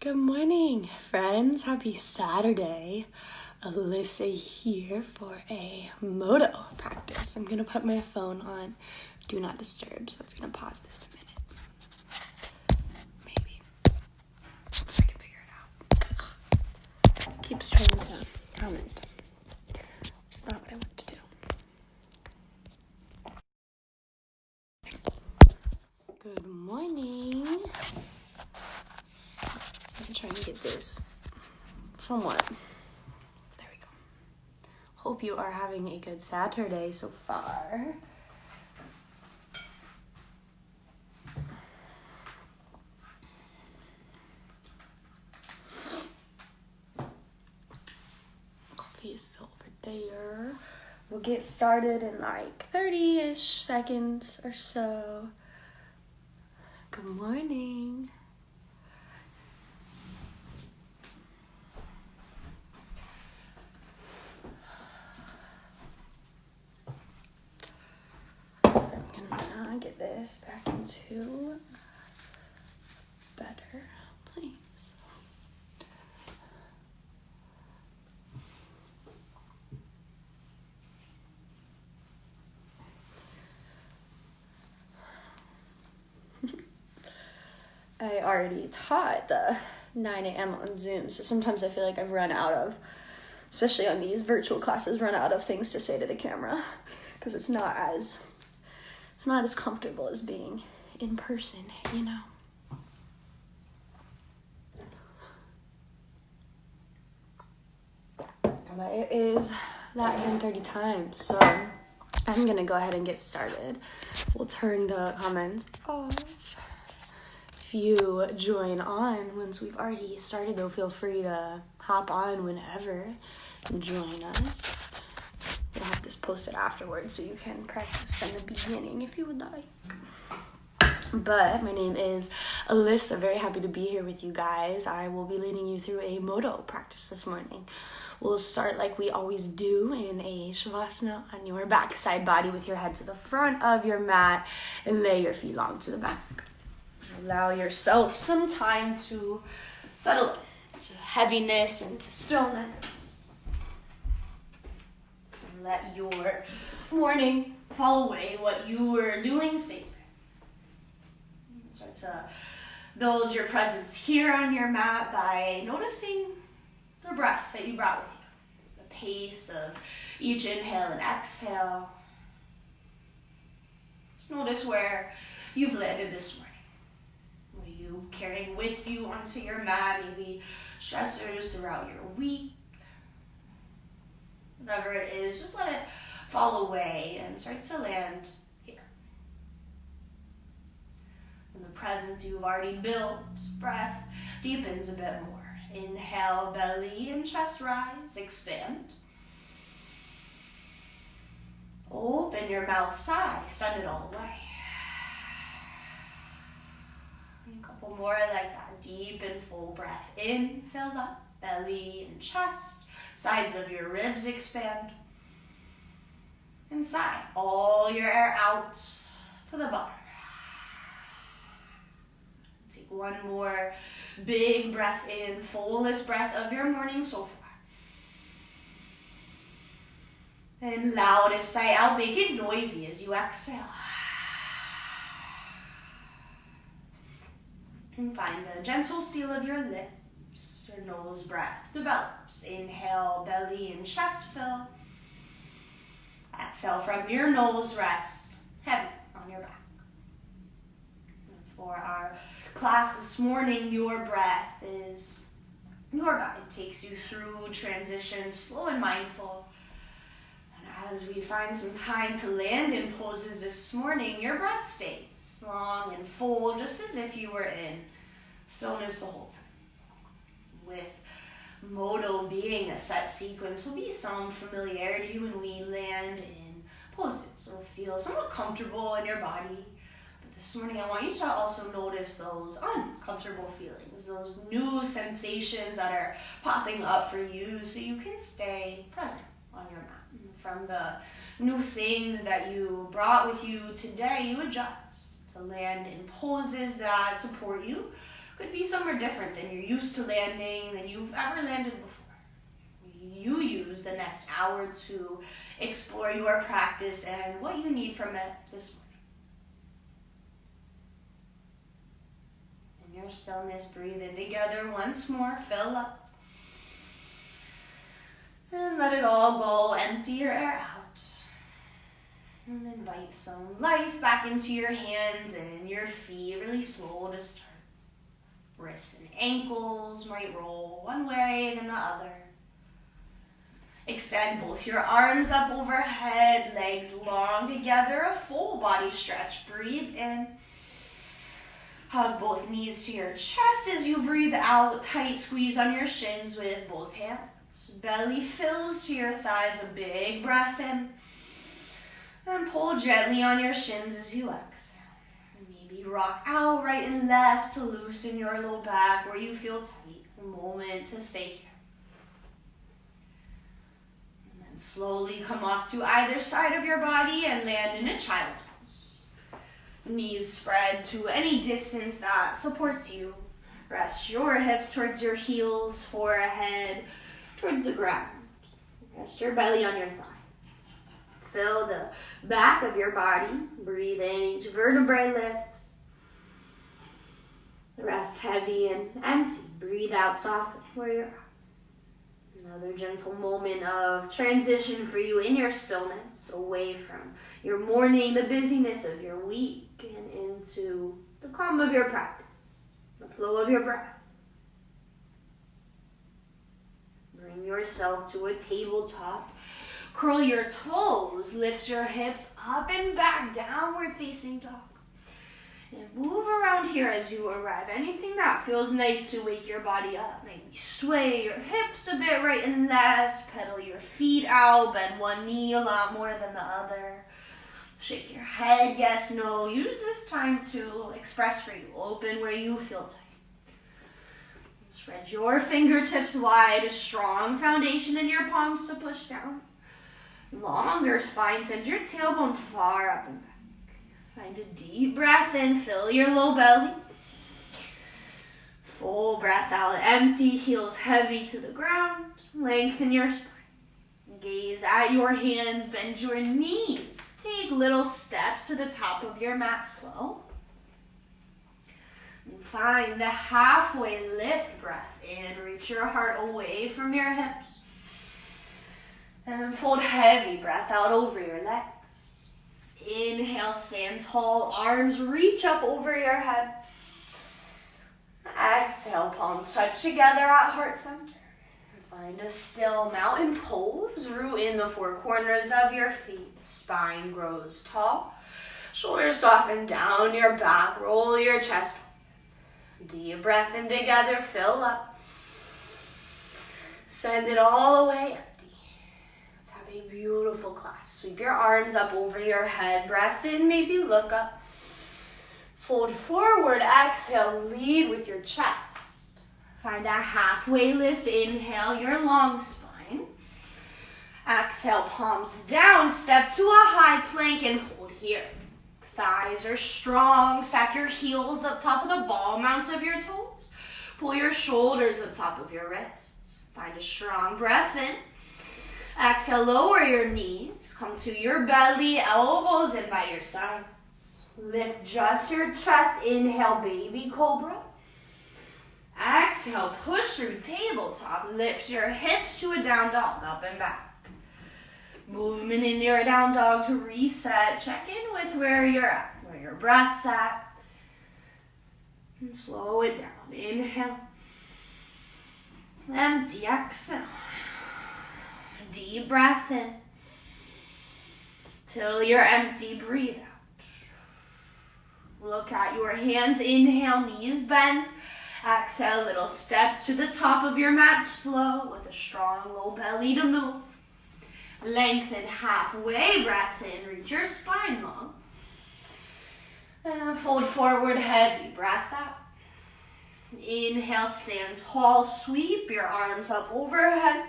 Good morning, friends. Happy Saturday. Alyssa here for a modo practice. I'm going to put my phone on Do Not Disturb, so it's going to pause this a minute. Maybe. If I can figure it out. Keeps trying to comment, which is not what I want to do. Good morning. I'm going to try and get this somewhat. There we go. Hope you are having a good Saturday so far. Coffee is still over there. We'll get started in like 30-ish seconds or so. Good morning. I'm gonna get this back into better place. I already taught the 9 a.m. on Zoom, so sometimes I feel like I've run out of, especially on these virtual classes, run out of things to say to the camera, because it's not as comfortable as being in person, you know. But it is that 10:30 time, so I'm gonna go ahead and get started. We'll turn the comments off. If you join on once we've already started, though, feel free to hop on whenever and join us. We'll have this posted afterwards so you can practice from the beginning if you would like. But my name is Alyssa. Very happy to be here with you guys. I will be leading you through a modo practice this morning. We'll start like we always do in a shavasana on your back side body with your head to the front of your mat and lay your feet long to the back. Allow yourself some time to settle into heaviness and to stillness. And let your morning fall away. What you were doing stays there. Start to build your presence here on your mat by noticing the breath that you brought with you. The pace of each inhale and exhale. Just notice where you've landed this morning. What are you carrying with you onto your mat? Maybe stressors throughout your week. Whatever it is, just let it fall away and start to land here. And the presence you've already built, breath deepens a bit more. Inhale, belly and chest rise, expand. Open your mouth sigh, send it all away. A couple more like that, deep and full breath in, fill up, belly and chest, sides of your ribs expand. And sigh, all your air out to the bottom. Take one more big breath in, fullest breath of your morning so far. And loudest sigh out, make it noisy as you exhale. And find a gentle seal of your lips. Your nose breath develops. Inhale, belly and chest fill. Exhale from your nose, rest heavy on your back. And for our class this morning, your breath is your guide. It takes you through transition, slow and mindful. And as we find some time to land in poses this morning, your breath stays long and full, just as if you were in stillness the whole time. With modo being a set sequence, will be some familiarity when we land in poses or feel somewhat comfortable in your body. But this morning I want you to also notice those uncomfortable feelings, those new sensations that are popping up for you so you can stay present on your mat. From the new things that you brought with you today, you adjust to land in poses that support you. could be somewhere different than you're used to landing, than you've ever landed before. You use the next hour to explore your practice and what you need from it this morning. In your stillness, breathe in together once more, fill up. And let it all go, empty your air out. And invite some life back into your hands and your feet, really slow to start. Wrists and ankles might roll one way then the other. Extend both your arms up overhead, legs long together, a full body stretch. Breathe in. Hug both knees to your chest as you breathe out. Tight squeeze on your shins with both hands. Belly fills to your thighs, a big breath in. And pull gently on your shins as you exhale. Maybe rock out right and left to loosen your low back where you feel tight. A moment to stay here. And then slowly come off to either side of your body and land in a child's pose. Knees spread to any distance that supports you. Rest your hips towards your heels, forehead towards the ground. Rest your belly on your thigh. Fill the back of your body. Breathe in, each vertebrae lifts. Rest heavy and empty. Breathe out softly where you're at. Another gentle moment of transition for you in your stillness, away from your morning, the busyness of your week, and into the calm of your practice, the flow of your breath. Bring yourself to a tabletop. Curl your toes, lift your hips up and back, downward facing dog. And move around here as you arrive. Anything that feels nice to wake your body up. Maybe sway your hips a bit right and left, pedal your feet out, bend one knee a lot more than the other. Shake your head, yes, no. Use this time to express for you. Open where you feel tight. Spread your fingertips wide, a strong foundation in your palms to push down. Longer spine, send your tailbone far up and back. Find a deep breath in, fill your low belly. Full breath out, empty, heels heavy to the ground. Lengthen your spine. Gaze at your hands, bend your knees. Take little steps to the top of your mat slow. And find the halfway lift breath in. Reach your heart away from your hips. And fold heavy breath out over your legs. Inhale, stand tall, arms reach up over your head. Exhale, palms touch together at heart center. Find a still mountain pose. Root in the four corners of your feet. Spine grows tall. Shoulders soften down your back. Roll your chest. Deep breath in together, fill up. Send it all away. A beautiful class. Sweep your arms up over your head. Breath in, maybe look up. Fold forward, exhale, lead with your chest. Find a halfway lift. Inhale, your long spine. Exhale, palms down. Step to a high plank and hold here. Thighs are strong. Stack your heels up top of the ball mounts of your toes. Pull your shoulders up top of your wrists. Find a strong breath in. Exhale, lower your knees. Come to your belly, elbows in by your sides. Lift just your chest. Inhale, baby cobra. Exhale, push through tabletop. Lift your hips to a down dog, up and back. Movement in your down dog to reset. Check in with where you're at, where your breath's at. And slow it down. Inhale. Empty, exhale. Deep breath in. Till you're empty, breathe out. Look at your hands. Inhale, knees bent. Exhale, little steps to the top of your mat, slow with a strong low belly to move. Lengthen halfway, breath in, reach your spine long. And fold forward, heavy breath out. Inhale, stand tall, sweep your arms up overhead.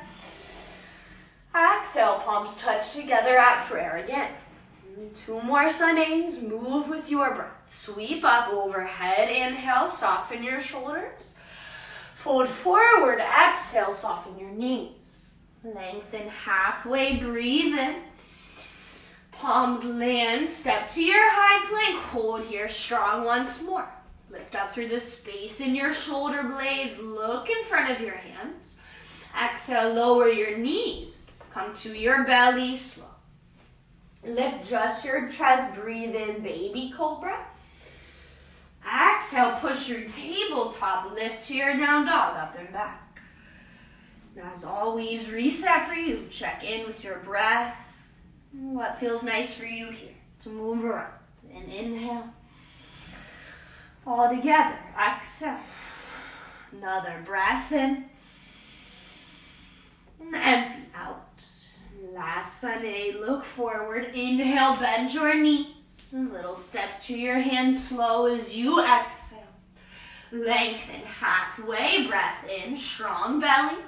Exhale, palms touch together at prayer again. 2 more Sundays. Move with your breath. Sweep up overhead. Inhale, soften your shoulders. Fold forward. Exhale, soften your knees. Lengthen halfway. Breathe in. Palms land. Step to your high plank. Hold here strong once more. Lift up through the space in your shoulder blades. Look in front of your hands. Exhale, lower your knees. Come to your belly, slow. Lift just your chest, breathe in, baby cobra. Exhale, push your tabletop, lift to your down dog, up and back. As always, reset for you. Check in with your breath. What feels nice for you here to move around. And inhale. All together, exhale. Another breath in. And empty out. Last Sunday, look forward. Inhale, bend your knees. And little steps to your hands, slow as you exhale. Lengthen halfway, breath in, strong belly.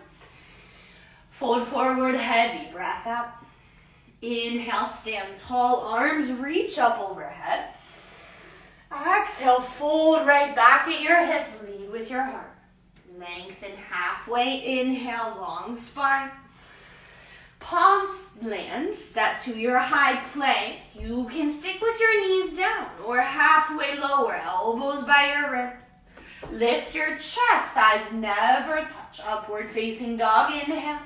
Fold forward, heavy breath out. Inhale, stand tall, arms reach up overhead. Exhale, fold right back at your hips, lead with your heart. Lengthen halfway, inhale, long spine. Palms land, step to your high plank. You can stick with your knees down or halfway lower, elbows by your rib. Lift your chest, thighs never touch. Upward facing dog, inhale.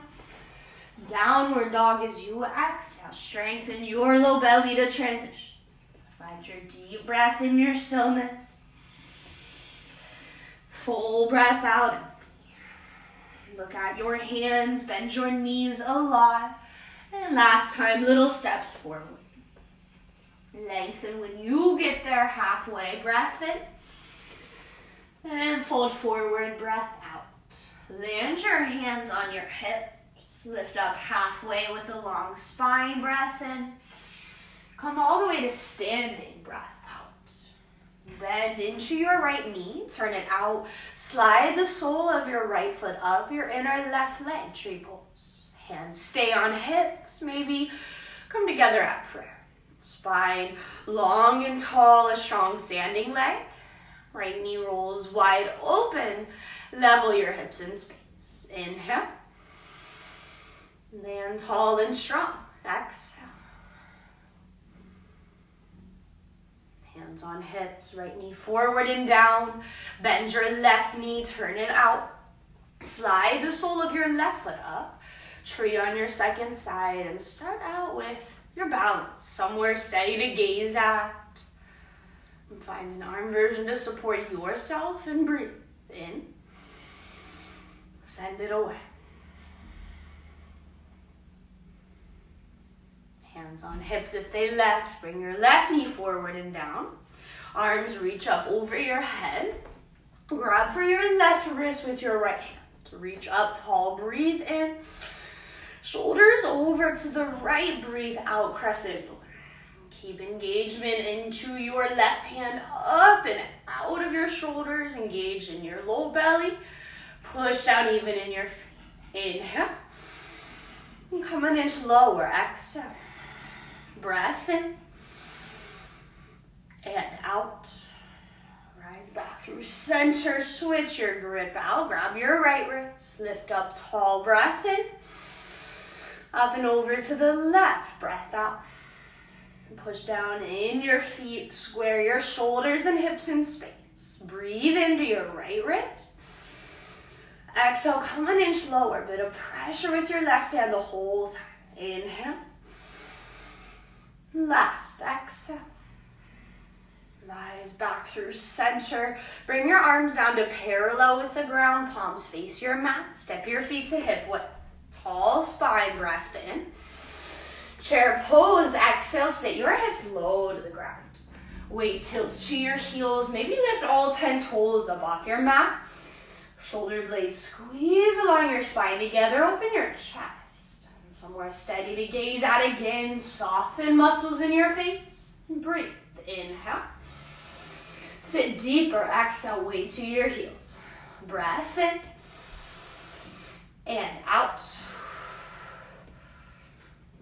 Downward dog as you exhale. Strengthen your low belly to transition. Find your deep breath in your stillness. Full breath out, empty. Look at your hands, bend your knees a lot. And last time, little steps forward. Lengthen when you get there, halfway, breath in. And fold forward, breath out. Land your hands on your hips. Lift up halfway with a long spine, breath in. Come all the way to standing, breath out. Bend into your right knee, turn it out. Slide the sole of your right foot up your inner left leg, tree pose. Hands stay on hips, maybe come together at prayer. Spine long and tall, a strong standing leg. Right knee rolls wide open, level your hips in space. Inhale. Land tall and strong. Exhale. Hands on hips, right knee forward and down. Bend your left knee, turn it out. Slide the sole of your left foot up. Tree on your second side and start out with your balance. Somewhere steady to gaze at. And find an arm version to support yourself and breathe in. Send it away. Hands on hips if they left. Bring your left knee forward and down. Arms reach up over your head. Grab for your left wrist with your right hand. Reach up tall, breathe in. Shoulders over to the right, breathe out, crescent moon. Keep engagement into your left hand, up and out of your shoulders. Engage in your low belly. Push down even in your feet. Inhale. And come an inch lower, exhale. Breath in and out. Rise back through center. Switch your grip out. Grab your right wrist. Lift up tall. Breath in. Up and over to the left. Breath out. And push down in your feet. Square your shoulders and hips in space. Breathe into your right wrist. Exhale. Come an inch lower. Bit of pressure with your left hand the whole time. Inhale. Last, exhale. Rise back through center. Bring your arms down to parallel with the ground. Palms face your mat. Step your feet to hip width. Tall spine, breath in. Chair pose, exhale. Sit your hips low to the ground. Weight tilts to your heels. Maybe lift all 10 toes up off your mat. Shoulder blades squeeze along your spine together. Open your chest. Somewhere steady to gaze at again. Soften muscles in your face. Breathe. Inhale. Sit deeper. Exhale. Weight to your heels. Breath in. And out.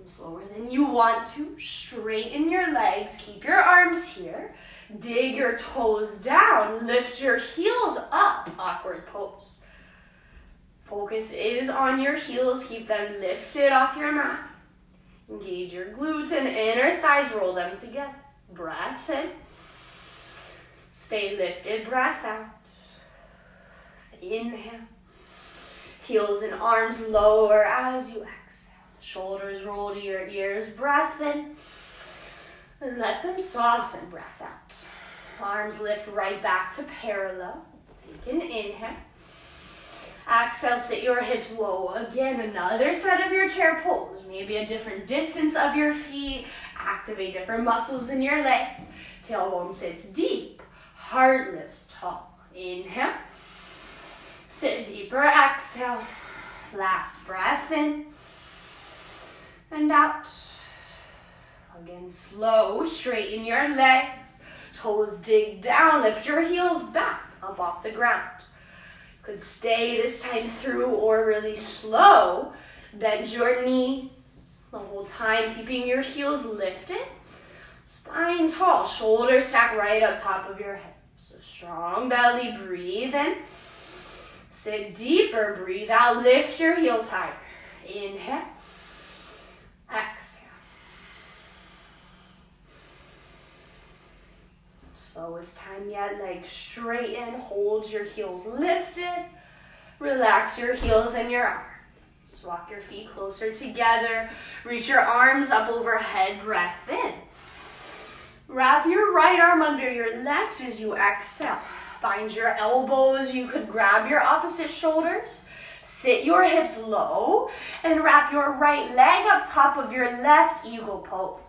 Slower than you want to. Straighten your legs. Keep your arms here. Dig your toes down. Lift your heels up. Awkward pose. Focus is on your heels. Keep them lifted off your mat. Engage your glutes and inner thighs. Roll them together. Breath in. Stay lifted. Breath out. Inhale. Heels and arms lower as you exhale. Shoulders roll to your ears. Breath in. And let them soften. Breath out. Arms lift right back to parallel. Take an inhale. Exhale, sit your hips low. Again, another side of your chair pose. Maybe a different distance of your feet. Activate different muscles in your legs. Tailbone sits deep. Heart lifts tall. Inhale. Sit deeper. Exhale. Last breath in. And out. Again, slow. Straighten your legs. Toes dig down. Lift your heels back up off the ground. Could stay this time through or really slow. Bend your knees the whole time, keeping your heels lifted. Spine tall. Shoulders stack right up top of your hips. So strong belly. Breathe in. Sit deeper. Breathe out. Lift your heels higher. Inhale. Exhale. Slowest time yet. Legs straighten. Hold your heels lifted. Relax your heels and your arms. Walk your feet closer together. Reach your arms up overhead. Breath in. Wrap your right arm under your left as you exhale. Find your elbows. You could grab your opposite shoulders. Sit your hips low and wrap your right leg up top of your left eagle pose.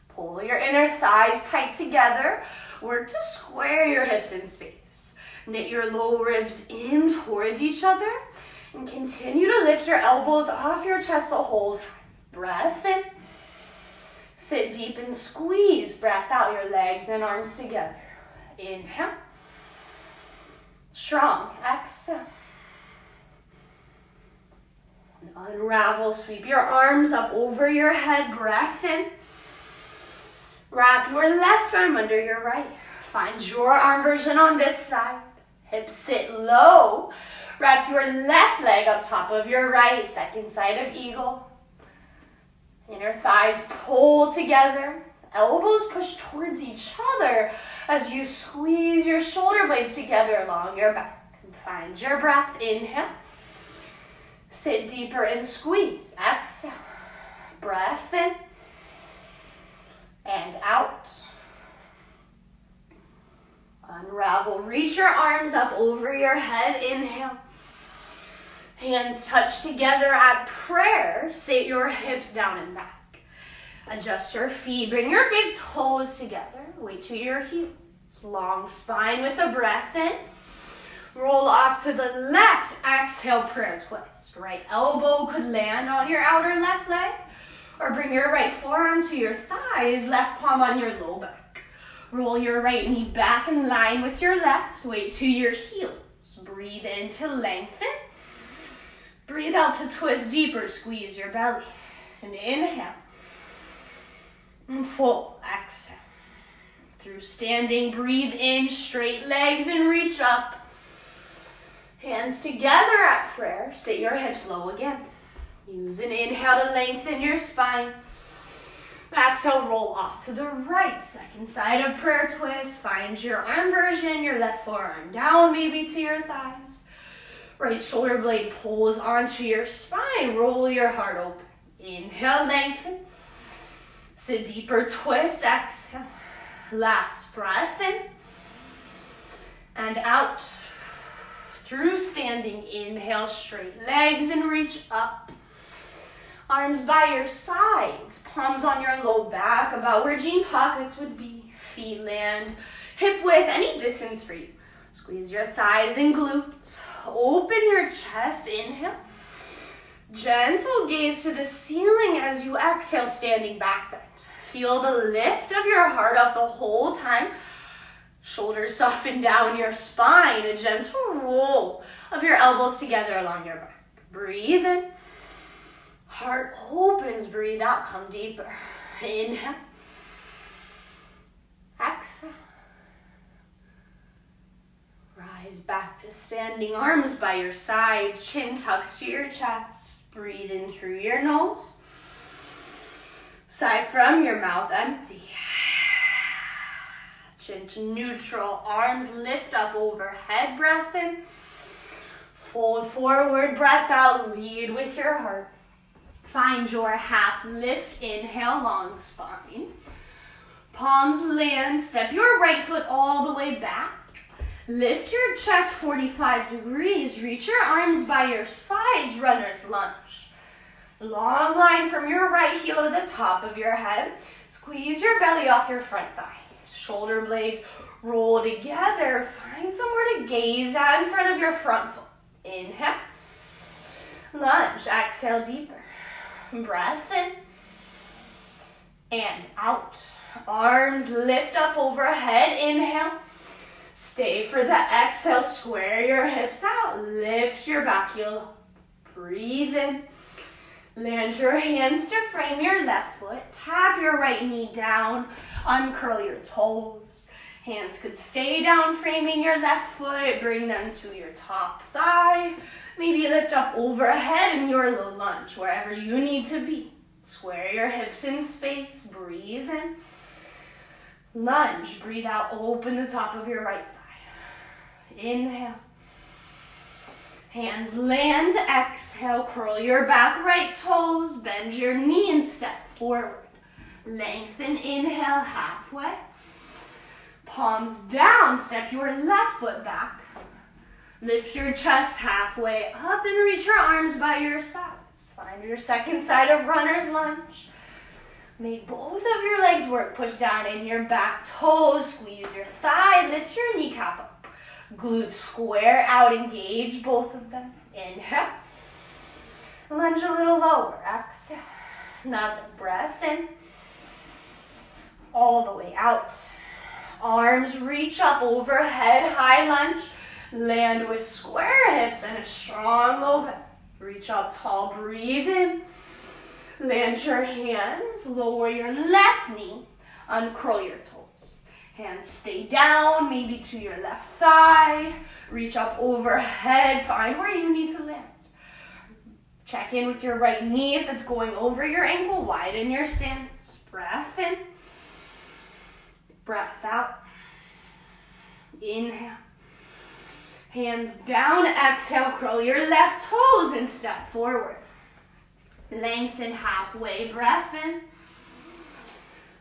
Pull your inner thighs tight together. Work to square your hips in space. Knit your low ribs in towards each other and continue to lift your elbows off your chest the whole time. Breath in. Sit deep and squeeze. Breath out, your legs and arms together. Inhale. Strong. Exhale. Unravel, sweep your arms up over your head. Breath in. Wrap your left arm under your right. Find your arm version on this side. Hips sit low. Wrap your left leg up top of your right. Second side of eagle. Inner thighs pull together. Elbows push towards each other as you squeeze your shoulder blades together along your back. And find your breath. Inhale. Sit deeper and squeeze. Exhale. Breath in. And out. Unravel. Reach your arms up over your head. Inhale. Hands touch together at prayer. Sit your hips down and back. Adjust your feet. Bring your big toes together. Weight to your heels. Long spine with a breath in. Roll off to the left. Exhale, prayer twist. Right elbow could land on your outer left leg. Or bring your right forearm to your thighs. Left palm on your low back. Roll your right knee back in line with your left. Weight to your heels. Breathe in to lengthen. Breathe out to twist deeper. Squeeze your belly. And inhale. And full. Exhale. Through standing, breathe in. Straight legs and reach up. Hands together at prayer. Sit your hips low again. Use an inhale to lengthen your spine. Exhale, roll off to the right. Second side of prayer twist. Find your arm version. Your left forearm down maybe to your thighs. Right shoulder blade pulls onto your spine. Roll your heart open. Inhale, lengthen. Sit deeper, twist. Exhale. Last breath in. And out. Through standing, inhale, straight legs and reach up. Arms by your sides, palms on your low back, about where jean pockets would be. Feet land hip width, any distance for you. Squeeze your thighs and glutes. Open your chest, inhale. Gentle gaze to the ceiling as you exhale, standing back bend. Feel the lift of your heart up the whole time. Shoulders soften down your spine. A gentle roll of your elbows together along your back. Breathe in. Heart opens, breathe out, come deeper. Inhale. Exhale. Rise back to standing, arms by your sides, chin tucks to your chest. Breathe in through your nose. Sigh from your mouth, empty. Chin to neutral, arms lift up overhead, breath in. Fold forward, breath out, lead with your heart. Find your half lift, inhale, long spine. Palms land, step your right foot all the way back. Lift your chest 45 degrees, reach your arms by your sides, runner's lunge. Long line from your right heel to the top of your head. Squeeze your belly off your front thigh. Shoulder blades roll together. Find somewhere to gaze at in front of your front foot. Inhale. Lunge. Exhale deeper. Breath in. And out. Arms lift up overhead. Inhale. Stay for the exhale. Square your hips out. Lift your back heel. Breathe in. Land your hands to frame your left foot. Tap your right knee down. Uncurl your toes. Hands could stay down, framing your left foot. Bring them to your top thigh. Maybe lift up overhead in your low lunge, wherever you need to be. Square your hips in space. Breathe in. Lunge. Breathe out. Open the top of your right thigh. Inhale. Hands land, exhale, curl your back right toes, bend your knee and step forward. Lengthen, inhale, halfway. Palms down, step your left foot back. Lift your chest halfway up and reach your arms by your sides. Find your second side of runner's lunge. Make both of your legs work, push down in your back toes, squeeze your thigh, lift your kneecap up. Glutes square out, engage both of them. Inhale. Lunge a little lower. Exhale. Another breath in. All the way out. Arms reach up overhead, high lunge. Land with square hips and a strong low back. Reach up tall, breathe in. Land your hands, lower your left knee. Uncurl your toes. Hands stay down, maybe to your left thigh. Reach up overhead, find where you need to land. Check in with your right knee if it's going over your ankle. Widen your stance. Breath in. Breath out. Inhale. Hands down, exhale, curl your left toes and step forward. Lengthen halfway, breath in.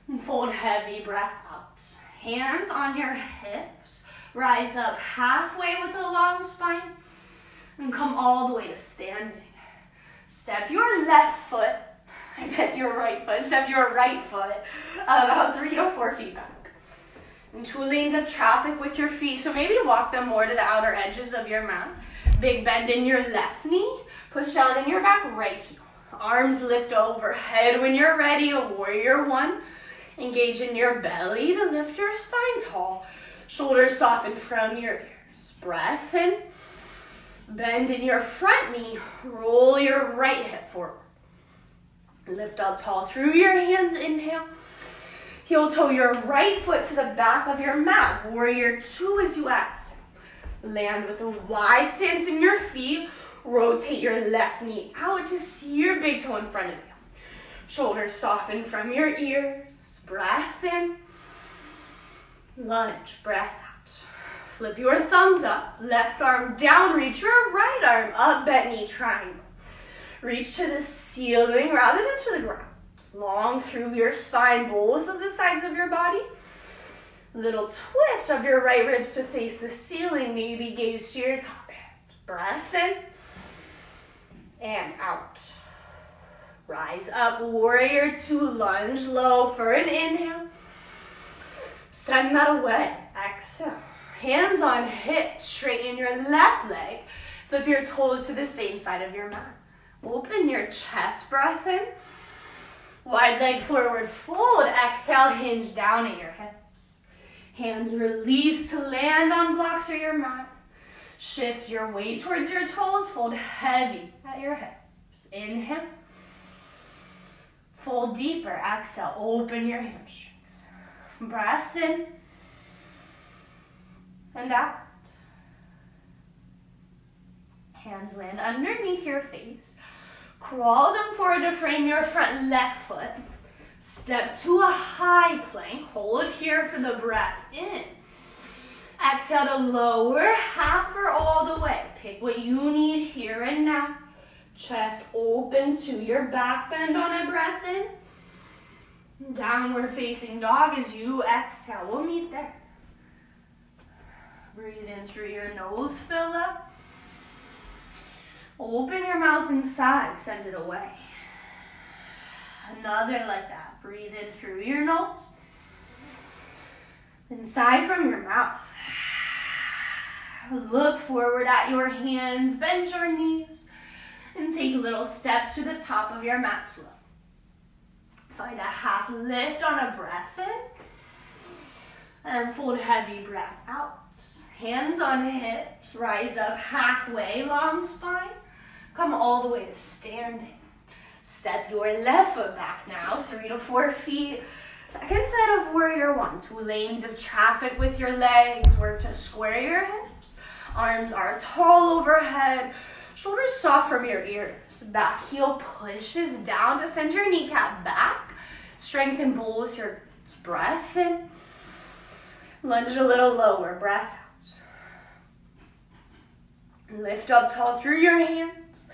And fold heavy breath out. Hands on your hips. Rise up halfway with a long spine. And come all the way to standing. Step your left foot. I meant your right foot. Step your right foot about 3 to 4 feet back. And 2 lanes of traffic with your feet. So maybe walk them more to the outer edges of your mat. Big bend in your left knee. Push down in your back right heel. Arms lift overhead when you're ready. A warrior 1. Engage in your belly to lift your spine tall. Shoulders soften from your ears. Breath in. Bend in your front knee. Roll your right hip forward. Lift up tall through your hands. Inhale. Heel toe your right foot to the back of your mat. Warrior 2 as you exhale. Land with a wide stance in your feet. Rotate your left knee out to see your big toe in front of you. Shoulders soften from your ears. Breath in. Lunge. Breath out. Flip your thumbs up. Left arm down. Reach your right arm up. Bent knee triangle. Reach to the ceiling rather than to the ground. Long through your spine, both of the sides of your body. Little twist of your right ribs to face the ceiling. Maybe gaze to your top hand. Breath in. And out. Rise up, warrior 2, lunge low for an inhale. Send that away. Exhale. Hands on hips, straighten your left leg. Flip your toes to the same side of your mat. Open your chest, breath in. Wide leg forward fold. Exhale, hinge down at your hips. Hands release to land on blocks or your mat. Shift your weight towards your toes. Fold heavy at your hips. Inhale. Fold deeper. Exhale, open your hamstrings. Breath in and out. Hands land underneath your face. Crawl them forward to frame your front left foot. Step to a high plank. Hold here for the breath in. Exhale to lower half or all the way. Pick what you need here and now. Chest opens to your back bend on a breath in. Downward facing dog as you exhale. We'll meet there. Breathe in through your nose, fill up. Open your mouth inside, send it away. Another like that. Breathe in through your nose. Inside from your mouth. Look forward at your hands, bend your knees, and take little steps to the top of your mat slow. Find a half lift on a breath in, and fold heavy breath out. Hands on hips, rise up halfway, long spine. Come all the way to standing. Step your left foot back now, 3 to 4 feet. Second set of warrior one. 2 lanes of traffic with your legs. Work to square your hips. Arms are tall overhead. Shoulders soft from your ears. Back heel pushes down to send your kneecap back. Strengthen both your breath in. Lunge a little lower. Breath out. Lift up tall through your hands.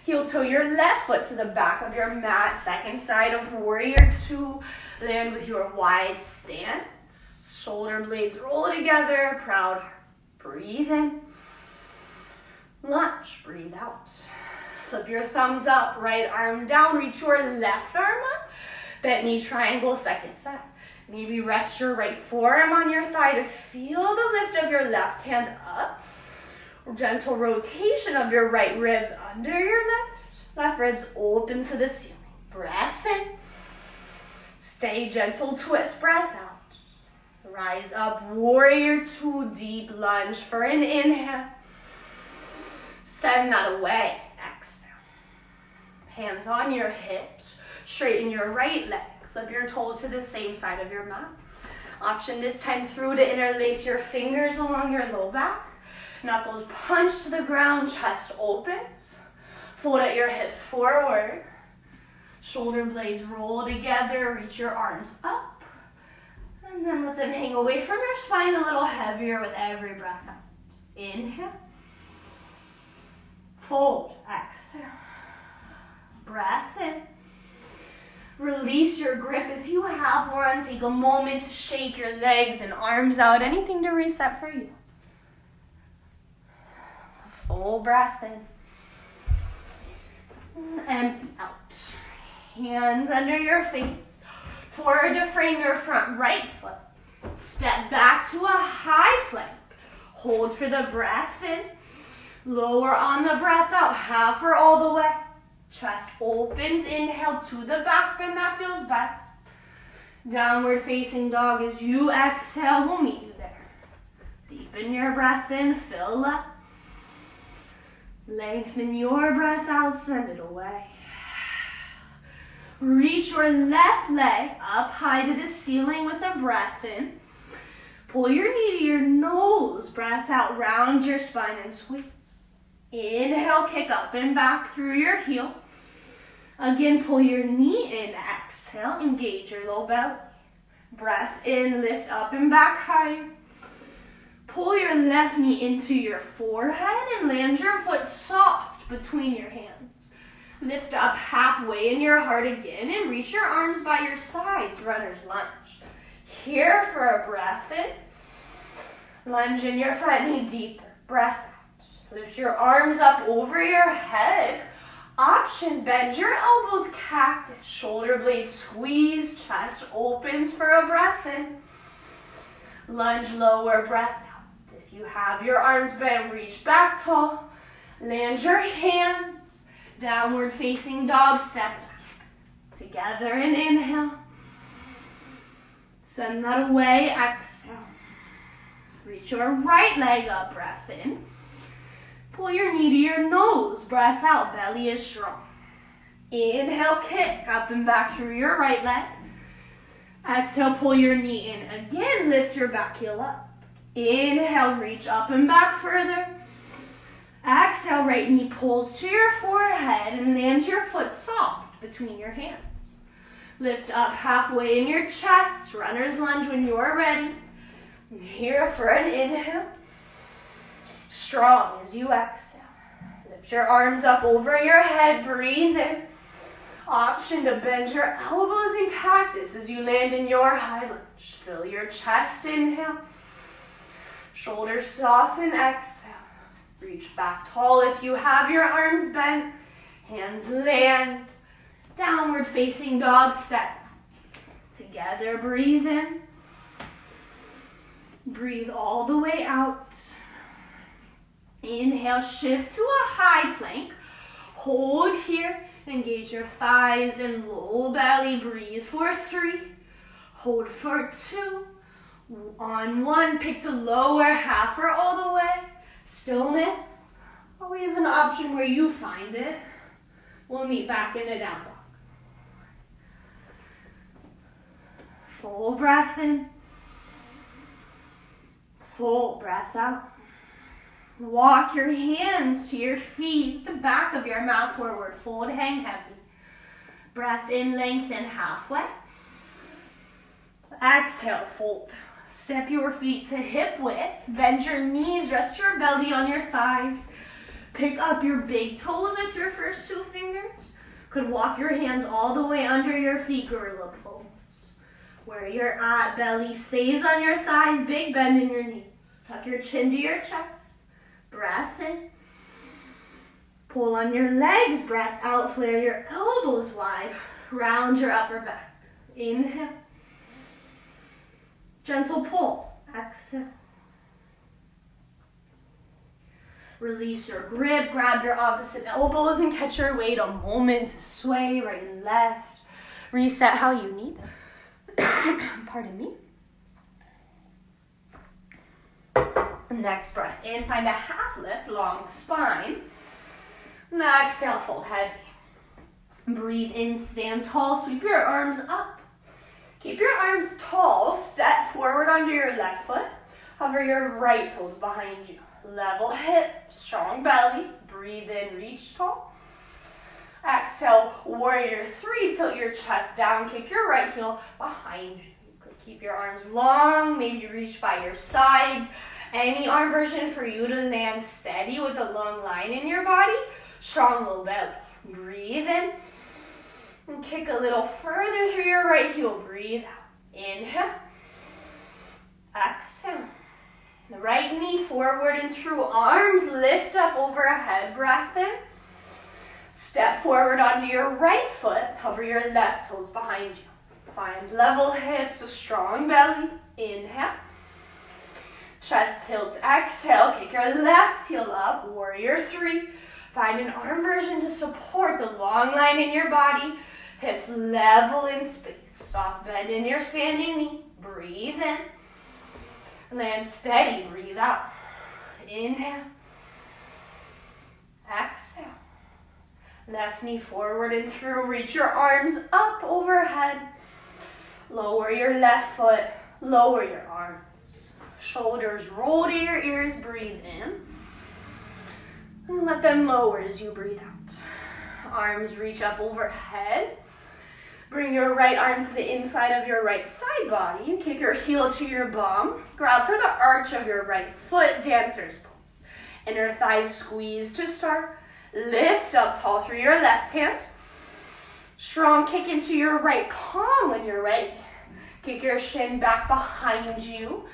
Heel toe your left foot to the back of your mat. Second side of warrior two. Land with your wide stance. Shoulder blades roll together. Proud heart. Breathe in. Lunge. Breathe out. Flip your thumbs up. Right arm down. Reach your left arm up. Bent knee triangle. Second set. Maybe rest your right forearm on your thigh to feel the lift of your left hand up. Gentle rotation of your right ribs under your left ribs open to the ceiling. Breath in. Stay gentle, twist, breath out. Rise up, warrior two, deep lunge for an inhale. Send that away, exhale. Hands on your hips, straighten your right leg. Flip your toes to the same side of your mat. Option this time through to interlace your fingers along your low back. Knuckles punch to the ground, chest opens. Fold out your hips forward. Shoulder blades roll together, reach your arms up. And then let them hang away from your spine a little heavier with every breath out. Inhale. Fold, exhale. Breath in. Release your grip if you have one. Take a moment to shake your legs and arms out. Anything to reset for you. Full breath in. Empty out. Hands under your face. Forward to frame your front right foot. Step back to a high plank. Hold for the breath in. Lower on the breath out. Half or all the way. Chest opens. Inhale to the back bend. That feels best. Downward facing dog as you exhale. We'll meet you there. Deepen your breath in. Fill up. Lengthen your breath out, send it away. Reach your left leg up high to the ceiling with a breath in. Pull your knee to your nose, breath out, round your spine and squeeze. Inhale, kick up and back through your heel. Again, pull your knee in, exhale, engage your low belly. Breath in, lift up and back higher. Pull your left knee into your forehead and land your foot soft between your hands. Lift up halfway in your heart again and reach your arms by your sides, runner's lunge. Here for a breath in. Lunge in your front knee deeper. Breath out. Lift your arms up over your head. Option, bend your elbows, cactus. Shoulder blades squeeze, chest opens for a breath in. Lunge, lower, breath out. If you have your arms bent, reach back tall. Land your hands. Downward facing dog, step back. Together and inhale. Send that away, exhale. Reach your right leg up, breath in. Pull your knee to your nose, breath out, belly is strong. Inhale, kick up and back through your right leg. Exhale, pull your knee in. Again, lift your back heel up. Inhale, reach up and back further. Exhale, right knee pulls to your forehead and land your foot soft between your hands. Lift up halfway in your chest. Runner's lunge when you're ready. Here for an inhale. Strong as you exhale. Lift your arms up over your head. Breathe in. Option to bend your elbows in cactus as you land in your high lunge. Fill your chest, inhale. Shoulders soften, exhale. Reach back tall if you have your arms bent. Hands land. Downward facing dog step. Together, breathe in. Breathe all the way out. Inhale, shift to a high plank. Hold here. Engage your thighs and low belly. Breathe for 3. Hold for 2. On 1, pick to lower half or all the way. Stillness. Always an option where you find it. We'll meet back in a down dog. Full breath in. Full breath out. Walk your hands to your feet, the back of your mouth forward. Fold, hang heavy. Breath in, lengthen halfway. Exhale, fold. Step your feet to hip width. Bend your knees, rest your belly on your thighs. Pick up your big toes with your first 2 fingers. Could walk your hands all the way under your feet, gorilla pose. Where you're at, belly stays on your thighs, big bend in your knees. Tuck your chin to your chest. Breath in. Pull on your legs, breath out, flare your elbows wide. Round your upper back. Inhale. Gentle pull. Exhale. Release your grip, grab your opposite elbows and catch your weight a moment to sway right and left. Reset how you need. Pardon me. Next breath in, find a half lift, long spine. Now exhale, fold heavy. Breathe in, stand tall, sweep your arms up. Keep your arms tall, step forward onto your left foot. Hover your right toes behind you. Level hip, strong belly. Breathe in, reach tall. Exhale, warrior 3, tilt your chest down, kick your right heel behind you. You could keep your arms long, maybe reach by your sides. Any arm version for you to land steady with a long line in your body. Strong low belly. Breathe in. And kick a little further through your right heel. Breathe out. Inhale. Exhale. The right knee forward and through. Arms lift up overhead. Breath in. Step forward onto your right foot. Hover your left toes behind you. Find level hips, a strong belly. Inhale. Chest tilts, exhale, kick your left heel up, warrior 3. Find an arm version to support the long line in your body. Hips level in space. Soft bend in your standing knee. Breathe in. Land steady, breathe out. Inhale. Exhale. Left knee forward and through. Reach your arms up overhead. Lower your left foot. Lower your arms. Shoulders roll to your ears, breathe in. And let them lower as you breathe out. Arms reach up overhead. Bring your right arm to the inside of your right side body. Kick your heel to your bum. Grab for the arch of your right foot, dancer's pose. Inner thighs squeeze to start. Lift up tall through your left hand. Strong kick into your right palm when you're ready. Kick your shin back behind you.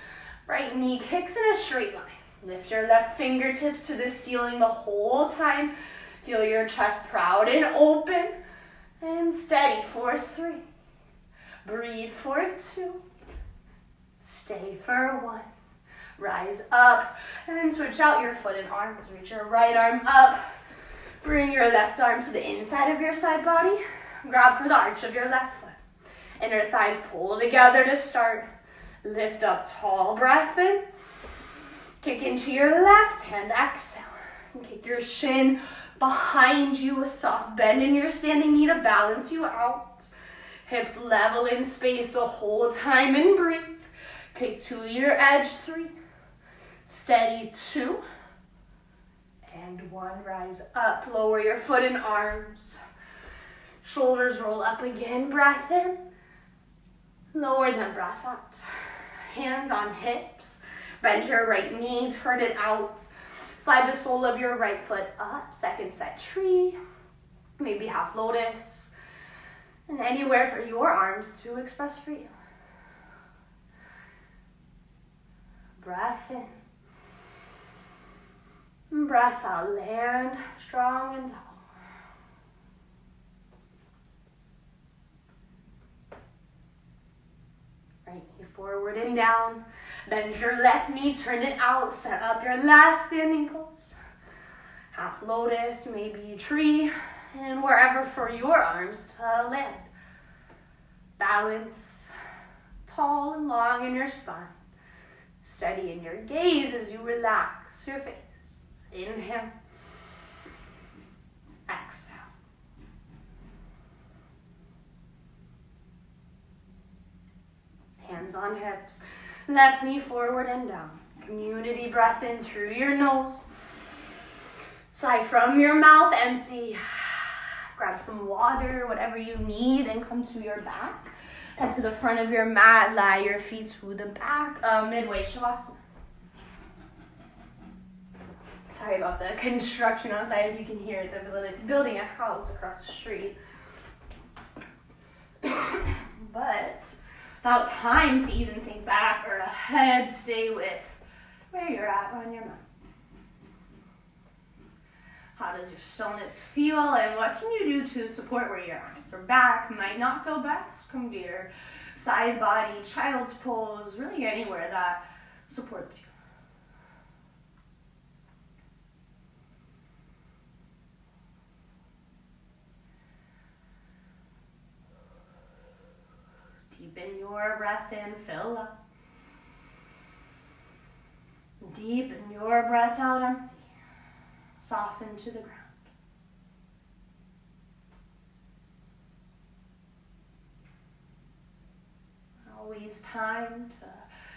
Right knee kicks in a straight line. Lift your left fingertips to the ceiling the whole time. Feel your chest proud and open. And steady for 3. Breathe for 2. Stay for 1. Rise up and switch out your foot and arms. Reach your right arm up. Bring your left arm to the inside of your side body. Grab for the arch of your left foot. Inner thighs pull together to start. Lift up tall, breath in. Kick into your left hand, exhale. And kick your shin Behind you, a soft bend in your standing knee to balance you out. Hips level in space the whole time and breathe. Kick to your edge, 3. Steady, 2. And 1, rise up, lower your foot and arms. Shoulders roll up again, breath in. Lower them, breath out. Hands on hips. Bend your right knee, turn it out. Slide the sole of your right foot up. Second set, tree. Maybe half lotus. And anywhere for your arms to express for you. Breath in. Breath out, land strong and tall. Right knee forward and down. Bend your left knee, turn it out. Set up your last standing pose. Half lotus, maybe tree, and wherever for your arms to land. Balance, tall and long in your spine. Steady in your gaze as you relax your face. Inhale. Exhale. Hands on hips. Left knee forward and down. Community breath in through your nose. Sigh from your mouth, empty. Grab some water, whatever you need, and come to your back. Head to the front of your mat. Lie your feet to the back. Midway Shavasana. Sorry about the construction outside, if you can hear it. The building a house across the street. But without time to even think back or ahead, stay with where you're at on your mat. How does your stillness feel, and what can you do to support where you're at? Your back might not feel best. Come to your side body, child's pose, really anywhere that supports you. Deepen your breath in, fill up. Deepen your breath out, empty. Soften to the ground. Always time to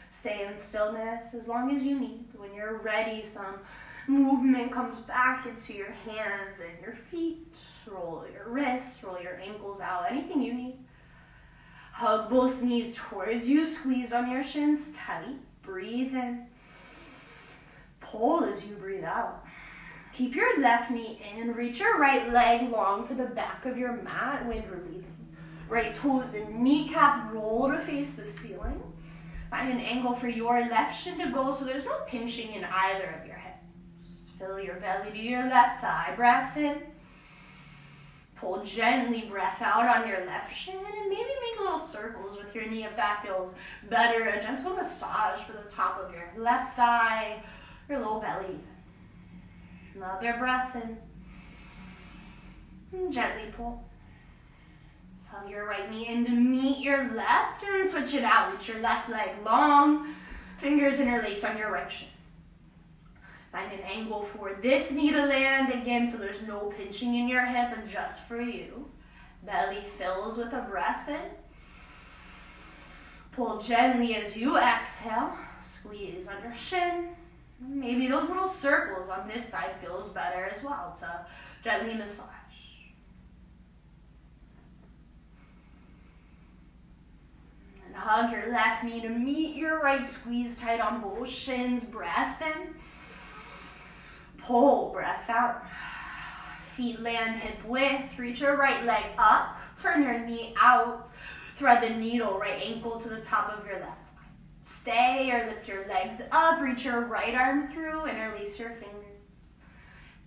stay in stillness as long as you need. When you're ready, some movement comes back into your hands and your feet. Roll your wrists, roll your ankles out, anything you need. Hug both knees towards you, squeeze on your shins tight. Breathe in. Pull as you breathe out. Keep your left knee in. Reach your right leg long for the back of your mat. Wind relieving. Right toes and kneecap roll to face the ceiling. Find an angle for your left shin to go so there's no pinching in either of your hips. Fill your belly to your left thigh. Breath in. Pull gently, breath out on your left shin, and maybe make little circles with your knee if that feels better. A gentle massage for the top of your left thigh, your low belly. Another breath in. And gently pull. Hug your right knee in to meet your left, and switch it out. Reach your left leg long, fingers interlace on your right shin. Find an angle for this knee to land again so there's no pinching in your hip and just for you. Belly fills with a breath in. Pull gently as you exhale. Squeeze on your shin. Maybe those little circles on this side feels better as well to gently massage. And hug your left knee to meet your right. Squeeze tight on both shins. Breath in. Pull, breath out. Feet land hip width. Reach your right leg up. Turn your knee out. Thread the needle, right ankle to the top of your left. Stay or lift your legs up. Reach your right arm through. Interlace your fingers.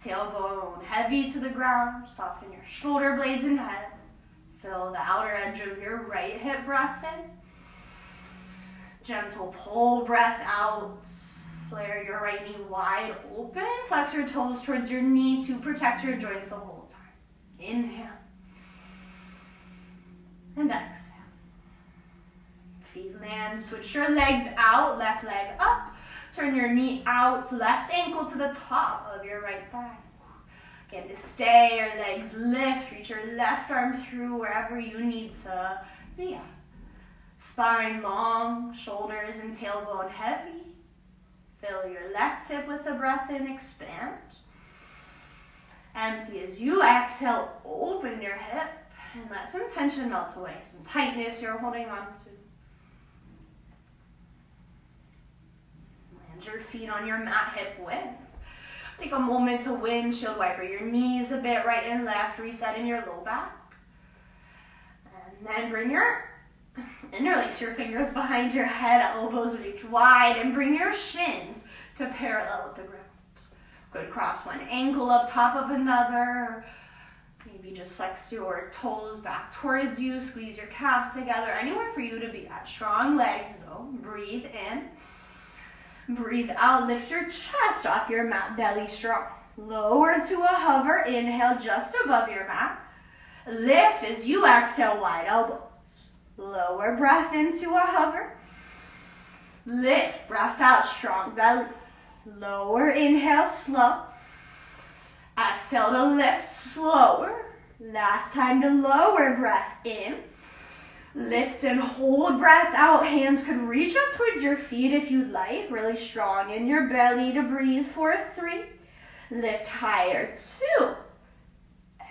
Tailbone heavy to the ground. Soften your shoulder blades and head. Fill the outer edge of your right hip. Breath in. Gentle pull, breath out. Flare your right knee wide open. Flex your toes towards your knee to protect your joints the whole time. Inhale. And exhale. Feet land. Switch your legs out. Left leg up. Turn your knee out. Left ankle to the top of your right thigh. Again, to stay, your legs lift, reach your left arm through wherever you need to be. Spine long, shoulders and tailbone heavy. Fill your left hip with the breath in, expand. Empty as you exhale, open your hip and let some tension melt away, some tightness you're holding on to. Land your feet on your mat hip width. Take a moment to windshield wiper your knees a bit, right and left, resetting your low back. And then interlace your fingers behind your head, elbows reach wide, and bring your shins to parallel with the ground. Good, cross one ankle up top of another. Maybe just flex your toes back towards you, squeeze your calves together, anywhere for you to be at. Strong legs though. Breathe in. Breathe out, lift your chest off your mat, belly strong. Lower to a hover, inhale just above your mat. Lift as you exhale, wide elbows. Lower breath into a hover. Lift, breath out, strong belly. Lower, inhale, slow. Exhale to lift, slower. Last time to lower, breath in. Lift and hold, breath out. Hands could reach up towards your feet if you'd like. Really strong in your belly to breathe for 3. Lift higher, 2.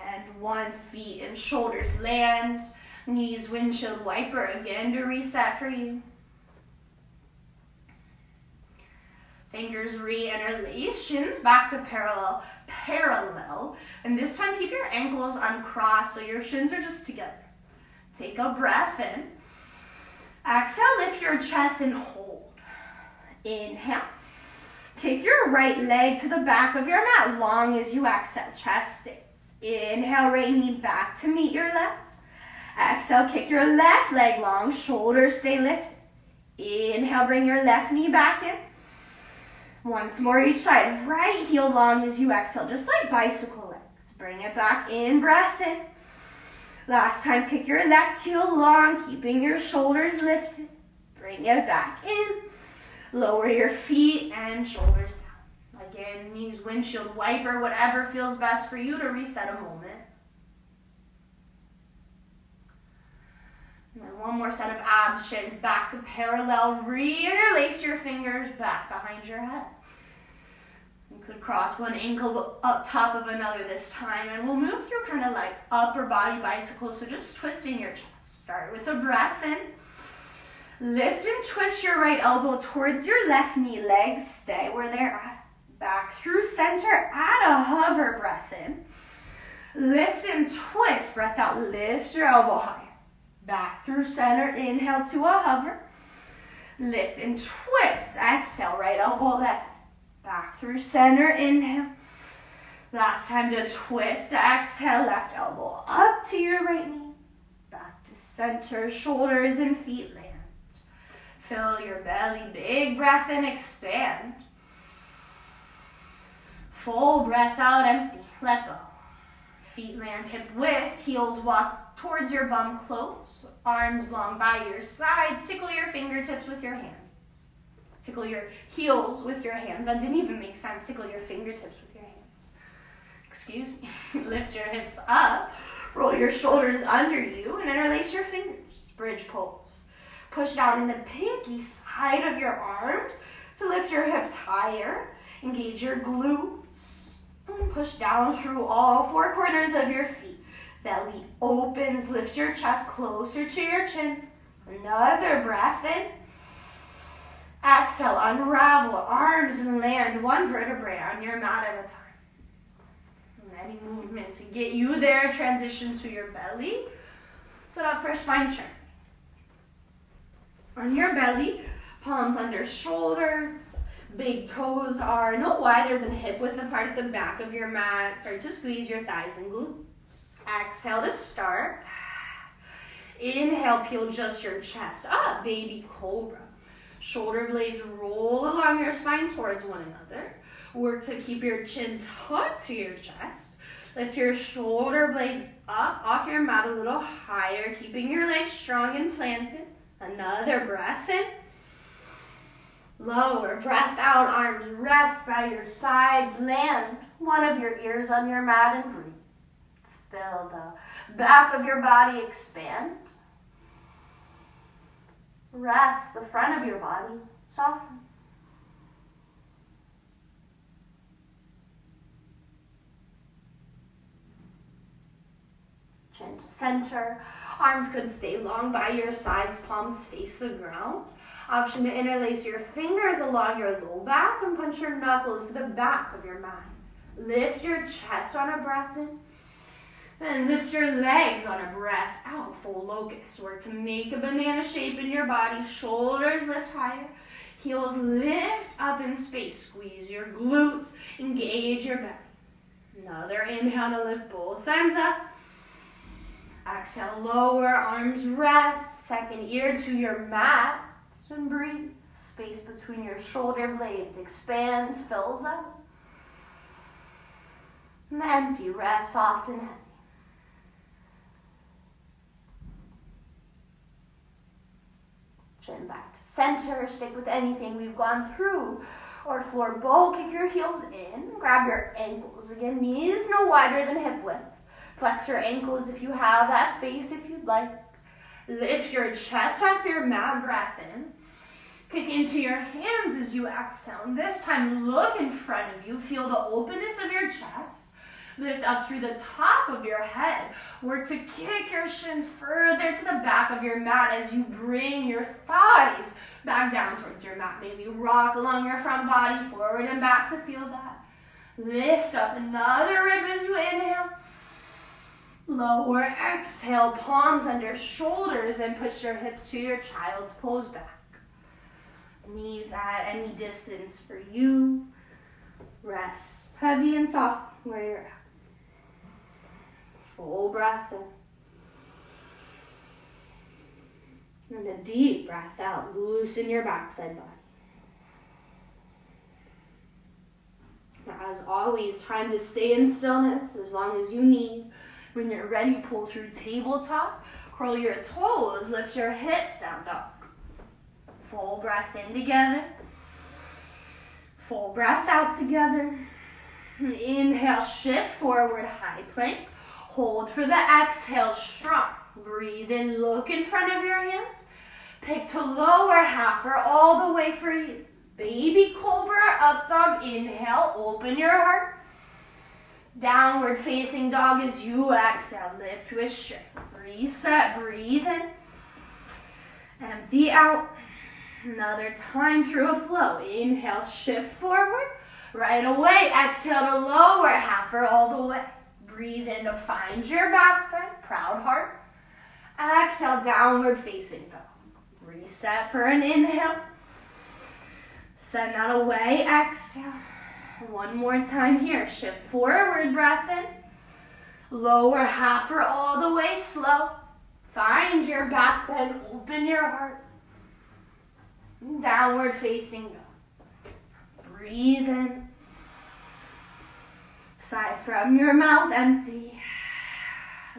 And 1. Feet and shoulders land. Knees windshield wiper again to reset for you. Fingers re-interlace, shins back to parallel. And this time keep your ankles uncrossed so your shins are just together. Take a breath in. Exhale, lift your chest and hold. Inhale. Kick your right leg to the back of your mat, long as you exhale. Chest stays. Inhale, right knee back to meet your left. Exhale, kick your left leg long, shoulders stay lifted. Inhale, bring your left knee back in. Once more each side. Right heel long as you exhale, just like bicycle legs. Bring it back in, breath in. Last time, kick your left heel long, keeping your shoulders lifted. Bring it back in. Lower your feet and shoulders down. Again, knees windshield wiper, whatever feels best for you to reset a moment. And then one more set of abs, shins back to parallel. Re-interlace your fingers back behind your head. You could cross one ankle up top of another this time, and we'll move through kind of like upper body bicycles, so just twisting your chest. Start with a breath in. Lift and twist your right elbow towards your left knee. Legs stay where they're at. Back through center, add a hover, breath in. Lift and twist, breath out, lift your elbow higher. Back through center, inhale to a hover. Lift and twist, exhale, right elbow left. Back through center, inhale. Last time to twist, exhale, left elbow up to your right knee. Back to center, shoulders and feet land. Fill your belly, big breath in, expand. Full breath out, empty, let go. Feet land hip width, heels walk towards your bum close. Arms long by your sides, tickle your fingertips with your hands. Tickle your heels with your hands. That didn't even make sense. Tickle your fingertips with your hands. Excuse me. Lift your hips up. Roll your shoulders under you and interlace your fingers. Bridge pose. Push down in the pinky side of your arms to lift your hips higher. Engage your glutes. And push down through all 4 corners of your feet. Belly opens. Lift your chest closer to your chin. Another breath in. Exhale, unravel arms and land 1 vertebrae on your mat at a time. And any movement to get you there, transition to your belly. Set up for spine strength. On your belly, palms under shoulders. Big toes are no wider than hip width apart at the back of your mat. Start to squeeze your thighs and glutes. Exhale to start. Inhale, peel just your chest up, baby cobra. Shoulder blades roll along your spine towards one another. Work to keep your chin tucked to your chest. Lift your shoulder blades up off your mat a little higher, keeping your legs strong and planted. Another breath in. Lower breath out, arms rest by your sides. Land one of your ears on your mat and breathe. Feel the back of your body expand. Rest the front of your body, soften. Chin to center. Arms could stay long by your sides, palms face the ground. Option to interlace your fingers along your low back and punch your knuckles to the back of your mat. Lift your chest on a breath in. And lift your legs on a breath out. Full locust. Work to make a banana shape in your body. Shoulders lift higher. Heels lift up in space. Squeeze your glutes. Engage your belly. Another inhale to lift both ends up. Exhale, lower, arms rest. Second ear to your mat. And breathe. Space between your shoulder blades expands, fills up. And empty, rest, soft and heavy. Chin back to center. Stick with anything we've gone through. Or floor bowl, kick your heels in. Grab your ankles. Again, knees no wider than hip width. Flex your ankles if you have that space if you'd like. Lift your chest off your mat, breath in. Kick into your hands as you exhale. And this time, look in front of you. Feel the openness of your chest. Lift up through the top of your head. Work to kick your shins further to the back of your mat as you bring your thighs back down towards your mat. Maybe rock along your front body, forward and back to feel that. Lift up another rib as you inhale. Lower, exhale, palms under shoulders and push your hips to your child's pose back. Knees at any distance for you. Rest heavy and soft where you're at. Full breath in. And a deep breath out. Loosen your backside body. As always, time to stay in stillness as long as you need. When you're ready, pull through tabletop. Curl your toes. Lift your hips down, dog. Full breath in together. Full breath out together. Inhale, shift forward, high plank. Hold for the exhale, strong. Breathe in, look in front of your hands. Pick to lower half or all the way for you. Baby cobra, up dog, inhale, open your heart. Downward facing dog as you exhale, lift with shift. Reset, breathe in. Empty out. Another time through a flow. Inhale, shift forward. Right away, exhale to lower half or all the way. Breathe in to find your back bend, proud heart. Exhale, downward facing dog. Reset for an inhale. Send that away, exhale. One more time here. Shift forward, breath in. Lower half or all the way, slow. Find your back bend, open your heart. Downward facing dog. Breathe in. Sigh from your mouth, empty.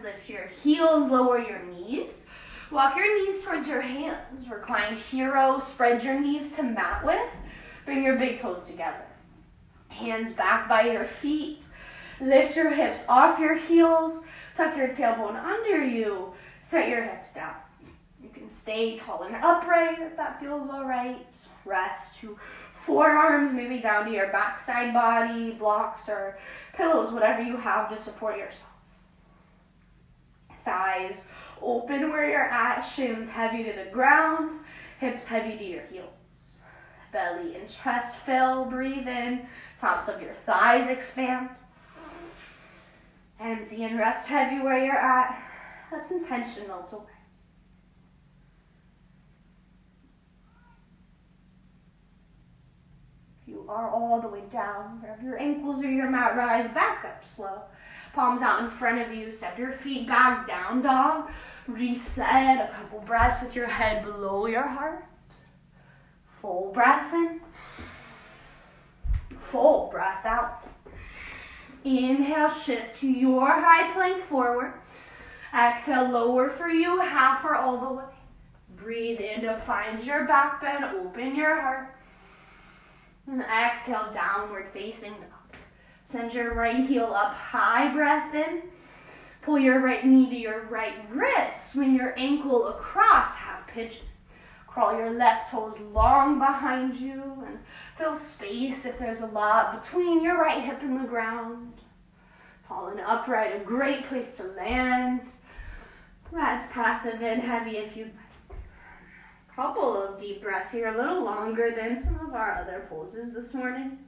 Lift your heels, lower your knees. Walk your knees towards your hands. Recline hero, spread your knees to mat width. Bring your big toes together. Hands back by your feet. Lift your hips off your heels. Tuck your tailbone under you. Set your hips down. You can stay tall and upright if that feels all right. Rest to forearms, maybe down to your backside body, blocks or pillows, whatever you have to support yourself. Thighs open where you're at, shins heavy to the ground, hips heavy to your heels. Belly and chest fill, breathe in, tops of your thighs expand. Empty and rest heavy where you're at. That's intentional to You are all the way down. Grab your ankles or your mat, rise back up slow. Palms out in front of you. Step your feet back, down dog. Reset, a couple breaths with your head below your heart. Full breath in. Full breath out. Inhale, shift to your high plank forward. Exhale, lower for you, half or all the way. Breathe in to find your back bend, open your heart. And exhale, downward facing dog. Send your right heel up high, breath in. Pull your right knee to your right wrist. Swing your ankle across, half pigeon. Crawl your left toes long behind you and fill space if there's a lot between your right hip and the ground. Tall and upright, a great place to land. Rest passive and heavy if you'd like. Couple of deep breaths here, a little longer than some of our other poses this morning.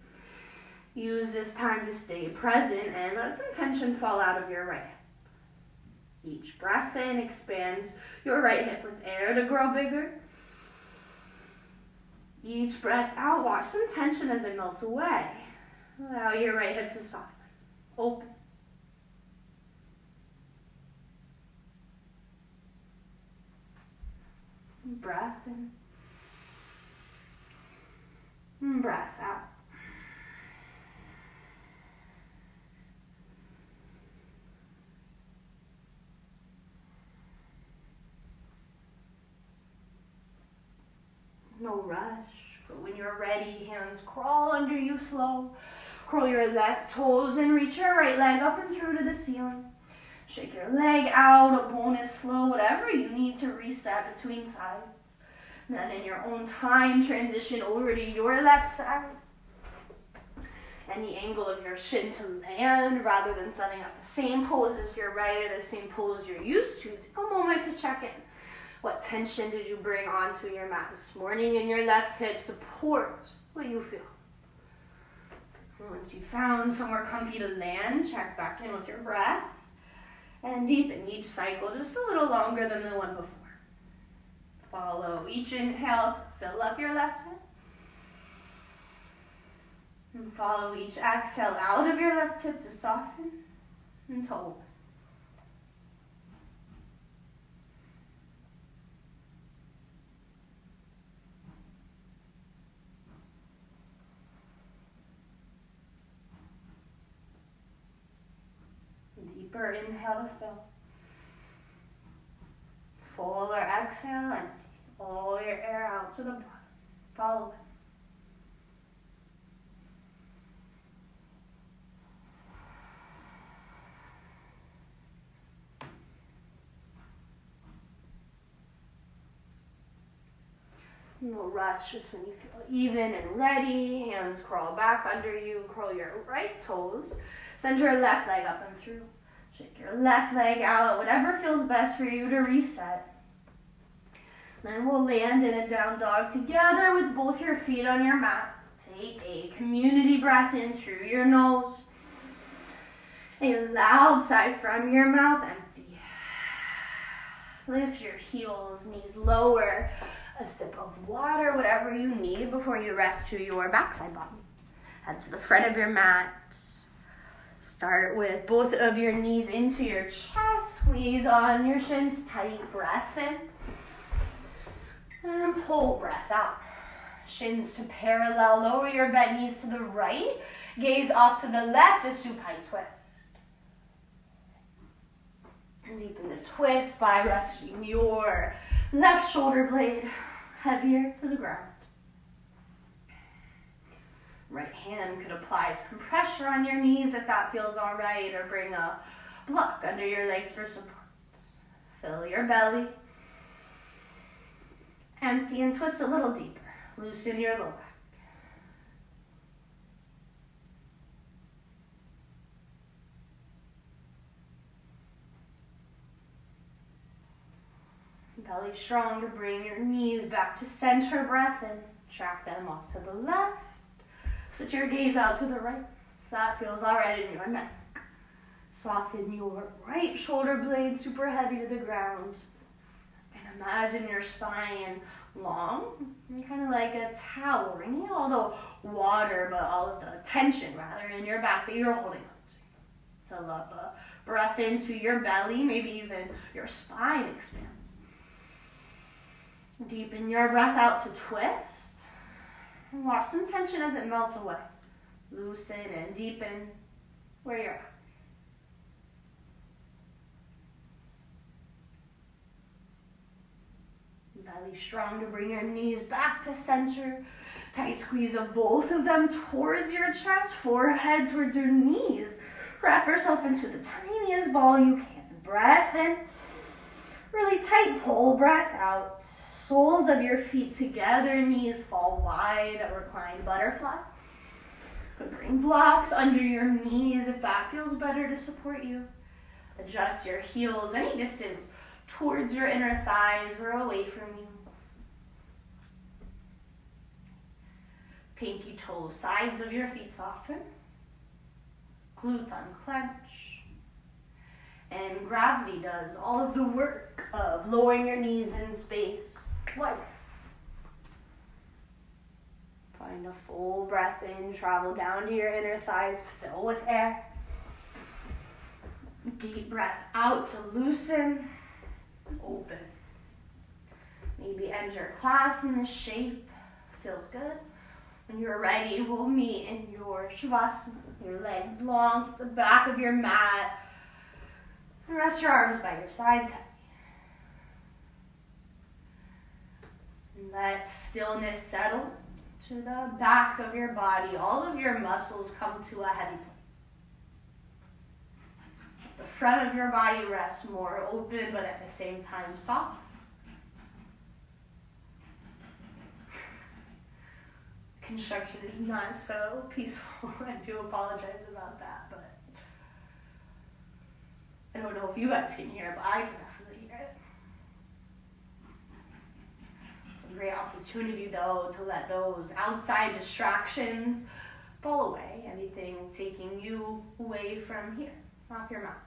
Use this time to stay present and let some tension fall out of your right hip. Each breath in expands your right hip with air to grow bigger. Each breath out, watch some tension as it melts away. Allow your right hip to soften. Open. Breath in. And breath out. No rush, but when you're ready, hands crawl under you slow. Curl your left toes and reach your right leg up and through to the ceiling. Shake your leg out, a bonus flow, whatever you need to reset between sides. And then in your own time, transition over to your left side. Any angle of your shin to land rather than setting up the same pose as your right or the same pose you're used to. Take a moment to check in. What tension did you bring onto your mat this morning? And your left hip support what you feel. Once you've found somewhere comfy to land, check back in with your breath. And deepen each cycle just a little longer than the one before. Follow each inhale to fill up your left hip. And follow each exhale out of your left hip to soften and to open. Deeper inhale to fill. Fuller exhale, empty. All your air out to the bottom. Follow it. No rush, just when you feel even and ready. Hands crawl back under you. Curl your right toes. Send your left leg up and through. Shake your left leg out, whatever feels best for you to reset. Then we'll land in a down dog together with both your feet on your mat. Take a community breath in through your nose. A loud sigh from your mouth, empty. Lift your heels, knees lower. A sip of water, whatever you need before you rest to your backside body. Head to the front of your mat. Start with both of your knees into your chest. Squeeze on your shins tight. Breath in. And pull breath out. Shins to parallel. Lower your bent knees to the right. Gaze off to the left. A supine twist. And deepen the twist by resting your left shoulder blade heavier to the ground. Right hand could apply some pressure on your knees if that feels all right, or bring a block under your legs for support. Fill your belly. Empty and twist a little deeper. Loosen your low back. Belly strong to bring your knees back to center. Breath in. Track them off to the left. Switch your gaze out to the right. If that feels all right in your neck. Soften your right shoulder blade super heavy to the ground. And imagine your spine long, kind of like a towel, wringing all the water, but all of the tension rather in your back that you're holding on to. Fill up a breath into your belly, maybe even your spine expands. Deepen your breath out to twist. And watch some tension as it melts away. Loosen and deepen where you're at. Belly strong to bring your knees back to center. Tight squeeze of both of them towards your chest, forehead towards your knees. Wrap yourself into the tiniest ball you can. Breath in. Really tight pull, breath out. Soles of your feet together, knees fall wide, a reclined butterfly. Bring blocks under your knees if that feels better to support you. Adjust your heels any distance towards your inner thighs or away from you. Pinky toes, sides of your feet soften. Glutes unclench. And gravity does all of the work of lowering your knees in space. Wide. Find a full breath in, travel down to your inner thighs, fill with air. Deep breath out to loosen, open. Maybe end your class in this shape. Feels good. When you're ready, we'll meet in your shavasana. Your legs long to the back of your mat. And rest your arms by your sides. And let stillness settle to the back of your body. All of your muscles come to a heavy place. The front of your body rests more open, but at the same time soft. Construction is not so peaceful. I do apologize about that, but I don't know if you guys can hear it, but I can definitely hear it. It's a great opportunity, though, to let those outside distractions fall away. Anything taking you away from here, off your mat.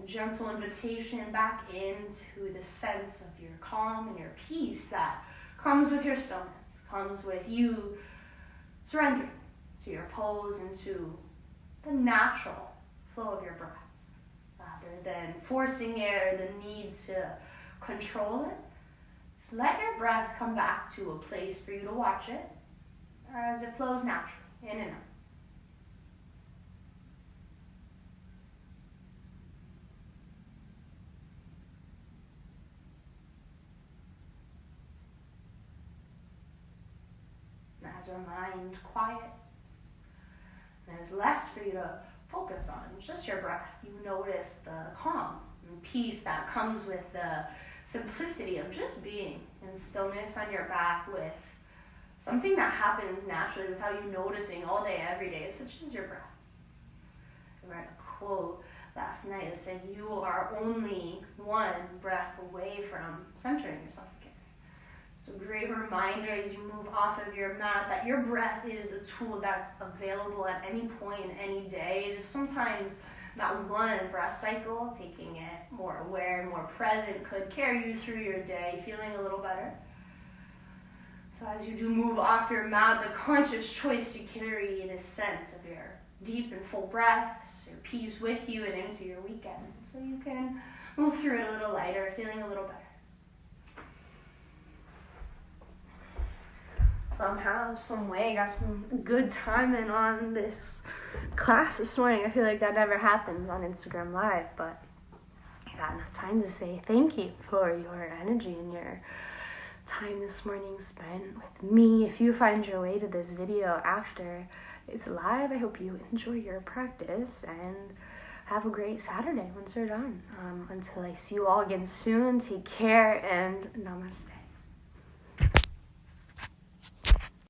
A gentle invitation back into the sense of your calm and your peace that comes with your stillness, comes with you surrendering to your pose and to the natural flow of your breath. Rather than forcing it or the need to control it, just let your breath come back to a place for you to watch it as it flows naturally, in and out. As your mind quiets, and there's less for you to focus on, just your breath. You notice the calm and peace that comes with the simplicity of just being in stillness on your back with something that happens naturally without you noticing all day, every day, such as your breath. I read a quote last night that said, "You are only one breath away from centering yourself again." It's a great reminder as you move off of your mat that your breath is a tool that's available at any point, any day. Just sometimes that one breath cycle, taking it more aware and more present, could carry you through your day feeling a little better. So as you do move off your mat, the conscious choice to carry this sense of your deep and full breaths, your peace with you and into your weekend. So you can move through it a little lighter, feeling a little better. Somehow, some way, got some good timing on this class this morning. I feel like that never happens on Instagram Live, but I got enough time to say thank you for your energy and your time this morning spent with me. If you find your way to this video after it's live, I hope you enjoy your practice and have a great Saturday once you're done. Until I see you all again soon, take care and namaste.